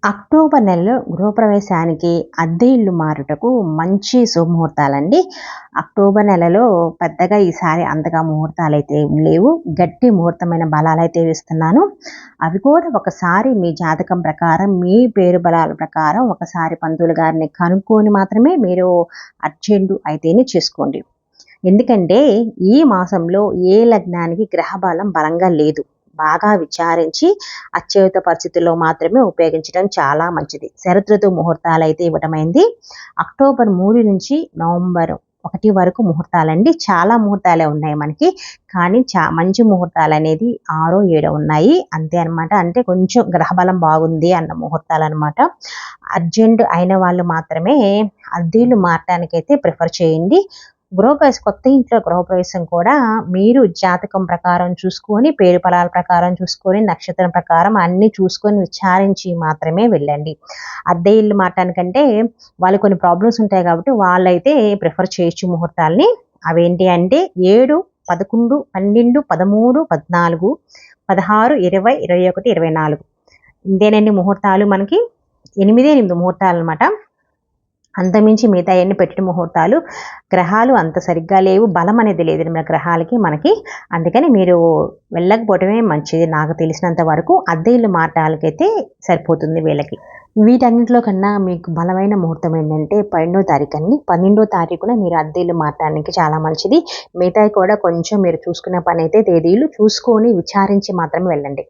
October నెలలో గృహప్రవేశానికి అద్దె ఇల్లు మారుటకు మంచి శుభముహూర్తాలండి. అక్టోబర్ నెలలో పెద్దగా ఈసారి అంతగా ముహూర్తాలైతే లేవు. గట్టి ముహూర్తమైన బలాలైతే వేస్తున్నాను. అవి కూడా ఒకసారి మీ జాతకం ప్రకారం, మీ పేరు బలాల ప్రకారం ఒకసారి పంతులు గారిని కనుక్కొని మాత్రమే మీరు అర్జెంటు అయితేనే చేసుకోండి. ఎందుకంటే ఈ మాసంలో ఏ లగ్నానికి గ్రహబలం బలంగా లేదు. బాగా విచారించి అత్యవత పరిస్థితుల్లో మాత్రమే ఉపయోగించడం చాలా మంచిది. శరదృతువు ముహూర్తాలైతే ఇవ్వటమైంది. అక్టోబర్ 3 నుంచి నవంబర్ 1 వరకు ముహూర్తాలండి. చాలా ముహూర్తాలే ఉన్నాయి మనకి. కానీ మంచి ముహూర్తాలనేది 6, 7 ఉన్నాయి. అంతే అనమాట. అంటే కొంచెం గ్రహబలం బాగుంది అన్న ముహూర్తాలనమాట. అర్జెంట్ అయిన వాళ్ళు మాత్రమే అద్దెలు మారటానికైతే ప్రిఫర్ చేయండి. కొత్త ఇంట్లో గృహప్రవేశం కూడా మీరు జాతకం ప్రకారం చూసుకొని, పేరు ఫలాల ప్రకారం చూసుకొని, నక్షత్రం ప్రకారం అన్నీ చూసుకొని విచారించి మాత్రమే వెళ్ళండి. అద్దె ఇల్లు మారటానికంటే వాళ్ళు కొన్ని ప్రాబ్లమ్స్ ఉంటాయి కాబట్టి వాళ్ళైతే ప్రిఫర్ చేయొచ్చు ముహూర్తాలని. అవేంటి అంటే 7, 11, 12, 13, 14, 16, 20, 21, 24 ఇంతేనండి ముహూర్తాలు. మనకి 8 ముహూర్తాలు అనమాట. అంతమించి మిగతా అన్ని పెట్టిన ముహూర్తాలు. గ్రహాలు అంత సరిగ్గా లేవు, బలం అనేది లేదు మన గ్రహాలకి మనకి. అందుకని మీరు వెళ్ళకపోవటమే మంచిది. నాకు తెలిసినంత వరకు అద్దె ఇల్లు మారటాలకైతే సరిపోతుంది వీళ్ళకి. వీటన్నిటిలో కన్నా మీకు బలమైన ముహూర్తం ఏంటంటే 12వ తారీఖు అండి. 12వ తారీఖున మీరు అద్దె ఇల్లు మారటానికి చాలా మంచిది. మిగతాయి కూడా కొంచెం మీరు చూసుకునే పని అయితే తేదీలు చూసుకొని విచారించి మాత్రమే వెళ్ళండి.